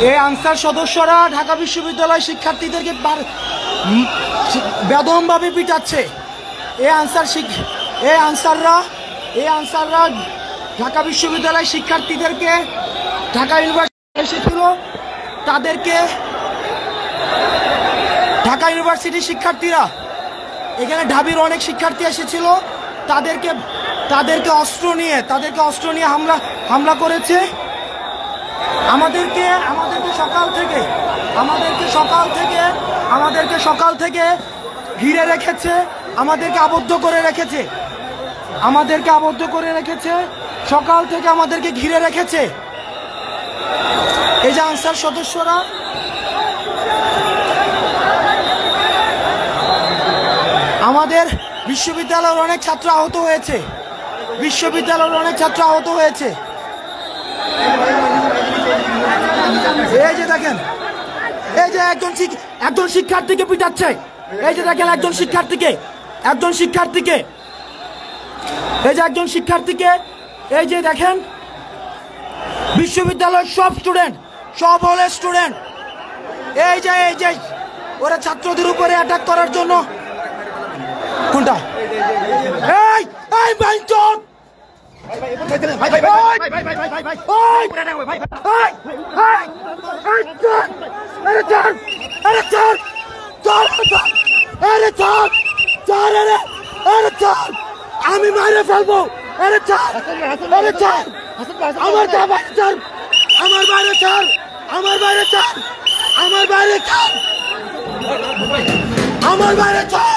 এই আনসার সদস্যরা ঢাকা বিশ্ববিদ্যালয় শিক্ষার্থীদেরকে বেদমভাবে পিটাচ্ছে। এই আনসাররা ঢাকা বিশ্ববিদ্যালয় শিক্ষার্থীদেরকে, ঢাকা ইউনিভার্সিটি এসেছিল তাদেরকে, ঢাকা ইউনিভার্সিটির শিক্ষার্থীরা, এখানে ঢাবির অনেক শিক্ষার্থী এসেছিল, তাদেরকে অস্ত্র নিয়ে হামলা করেছে। আমাদেরকে সকাল থেকে ঘিরে রেখেছে, আমাদেরকে আবদ্ধ করে রেখেছে, সকাল থেকে আমাদেরকে ঘিরে রেখেছে। এই যে আনসার সদস্যরা, আমাদের বিশ্ববিদ্যালয়ের অনেক ছাত্র আহত হয়েছে, এই যে দেখেন, এই যে একজন শিক্ষার্থীকে পিটাচ্ছে, এই যে দেখেন একজন শিক্ষার্থীকে, এই যে দেখেন বিশ্ববিদ্যালয়ের সব হলের স্টুডেন্ট, এই যে ওরা ছাত্রদের উপরে অ্যাটাক করার জন্য, কোনটা আমি মারে ফেলবো, আমার বাইরে ছাড়,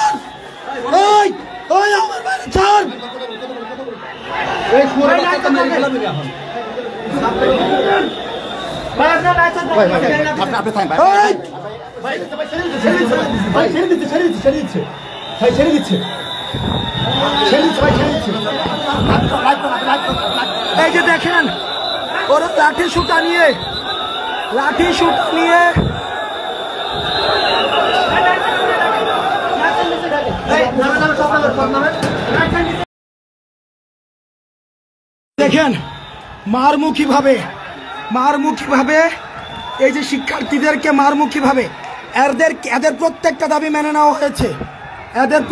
এই যে দেখেন ওরা লাঠি সুটা নিয়ে দেখেন মারমুখী ভাবে এই যে শিক্ষার্থীদেরকে মারমুখী ভাবে এদের প্রত্যেকটা দাবি মেনে নেওয়া হয়েছে, এদের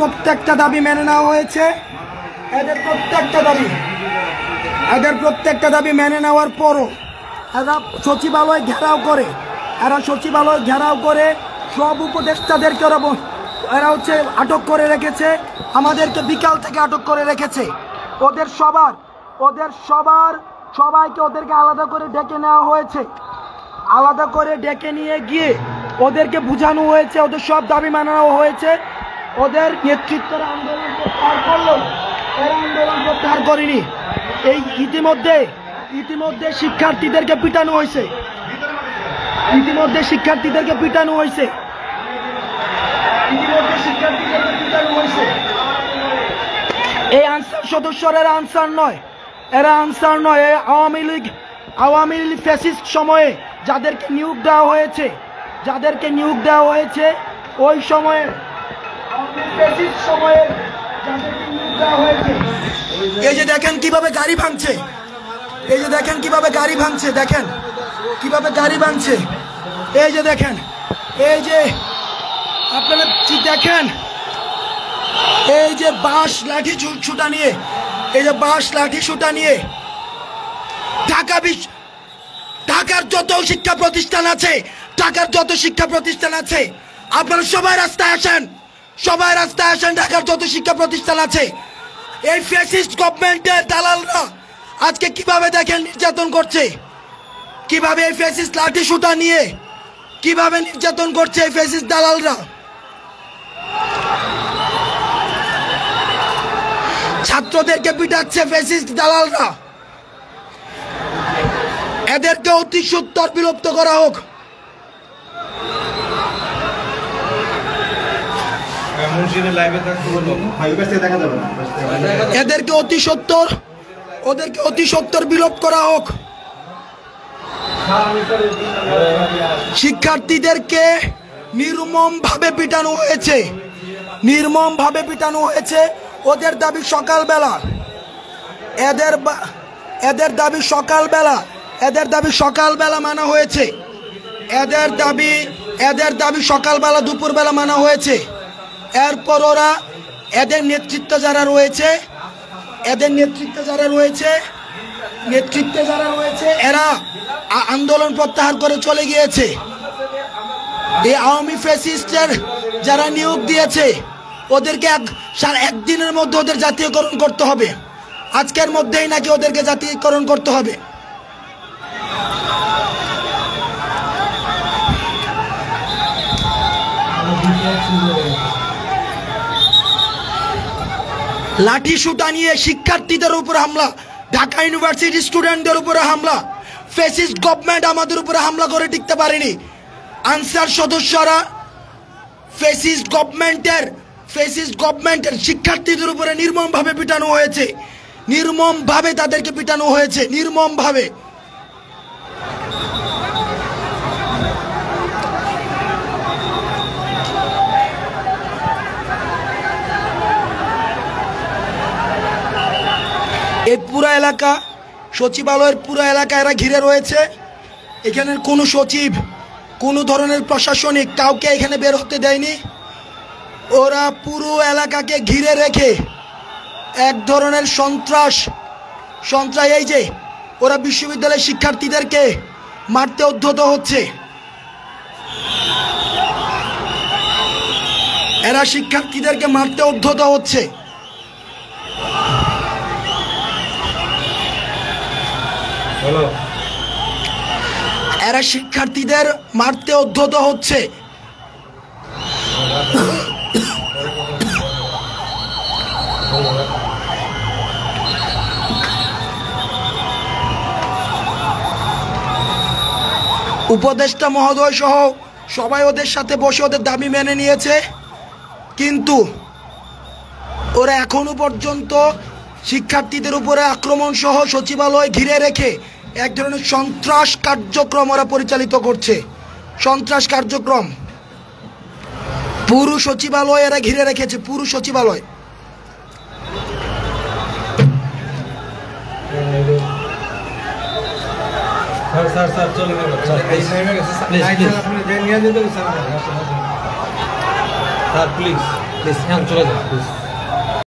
প্রত্যেকটা দাবি মেনে নেওয়ার পরও এরা সচিবালয় ঘেরাও করে সব উপদেষ্টাদেরকে এরা আটক করে রেখেছে, আমাদেরকে বিকাল থেকে আটক করে রেখেছে। ওদেরকে আলাদা করে ডেকে নেওয়া হয়েছে, আলাদা করে ডেকে নিয়ে গিয়ে ওদেরকে বোঝানো হয়েছে, ওদের সব দাবি মেনে নেওয়া হয়েছে। ওদের নেতৃত্বের আন্দোলন প্রত্যাহার করলো, এরা আন্দোলন প্রত্যাহার করেনি। এই ইতিমধ্যে শিক্ষার্থীদেরকে পিটানো হয়েছে, এই আনসার সদস্যরা এরা আনসার নয়, আওয়ামী লীগ ফ্যাসিস্ট সময়ে যাদেরকে নিয়োগ দেওয়া হয়েছে ওই সময়ে এই যে দেখেন কিভাবে গাড়ি ভাঙছে, দেখেন এই যে দেখেন, এই যে আপনারা দেখেন, এই যে বাঁশ লাঠি ছুটা নিয়ে ঢাকার যত শিক্ষা প্রতিষ্ঠান আছে, আপনারা সবাই রাস্তায় আসেন, ঢাকার যত শিক্ষা প্রতিষ্ঠান আছে। এই ফ্যাসিস্ট গভর্নমেন্টের দালালরা আজকে কিভাবে দেখেন নির্যাতন করছে, কিভাবে এই ফ্যাসিস্ট লাঠি সুটা নিয়ে কিভাবে নির্যাতন করছে এই ফ্যাসিস্ট দালালরা। ছাত্রদেরকে পিটাচ্ছে ফ্যাসিস্ট দালালরা, এদেরকে অতি সত্বর বিলুপ্ত করা হোক। এদেরকে অতি সত্বর বিলোপ করা হোক। শিক্ষার্থীদেরকে নির্মম ভাবে পিটানো হয়েছে, ওদের দাবি সকালবেলা মানা হয়েছে। এদের দাবি সকালবেলা দুপুরবেলা মানা হয়েছে। এরপর ওরা এদের নেতৃত্বে যারা রয়েছে এরা আন্দোলন প্রত্যাহার করে চলে গিয়েছে। এই আওয়ামী ফ্যাসিস্টের যারা নিয়োগ দিয়েছে ওদেরকে একদিনের মধ্যে ওদের জাতীয়করণ করতে হবে। আজকের মধ্যেই নাকি ওদেরকে জাতীয়করণ করতে হবে। লাঠি সুতা নিয়ে শিক্ষার্থীদের উপরে হামলা, ঢাকা ইউনিভার্সিটি স্টুডেন্টদের উপরে হামলা। ফ্যাসিস্ট গভর্নমেন্ট আমাদের উপরে হামলা করে টিকতে পারেনি। আনসার সদস্যরা ফ্যাসিস্ট গভর্নমেন্টের শিক্ষার্থীদের উপরে নির্মমভাবে পিটানো হয়েছে, নির্মমভাবে তাদেরকে পিটানো হয়েছে, নির্মমভাবে। এই পুরো এলাকা, সচিবালয়ের পুরো এলাকা এরা ঘিরে রয়েছে। এখানের কোনো সচিব, কোনো ধরনের প্রশাসনিক কাউকে এখানে বের হতে দেয়নি। ওরা পুরো এলাকাকে ঘিরে রেখে এক ধরনের সন্ত্রাস, এই যে ওরা বিশ্ববিদ্যালয়ের শিক্ষার্থীদেরকে মারতে উদ্যত হচ্ছে। এরা শিক্ষার্থীদেরকে মারতে উদ্যত হচ্ছে। এরা শিক্ষার্থীদের মারতে উদ্যত হচ্ছে। উপদেষ্টা মহোদয় সহ সবাই ওদের সাথে বসে ওদের দাবি মেনে নিয়েছে, কিন্তু ওরা এখনো পর্যন্ত শিক্ষার্থীদের উপরে আক্রমণ সহ সচিবালয় ঘিরে রেখে এক ধরনের সন্ত্রাস কার্যক্রম ওরা পরিচালিত করছে। সন্ত্রাস কার্যক্রম পুরো সচিবালয় এরা ঘিরে রেখেছে, পুরো সচিবালয়। প্লিজ চলে যান।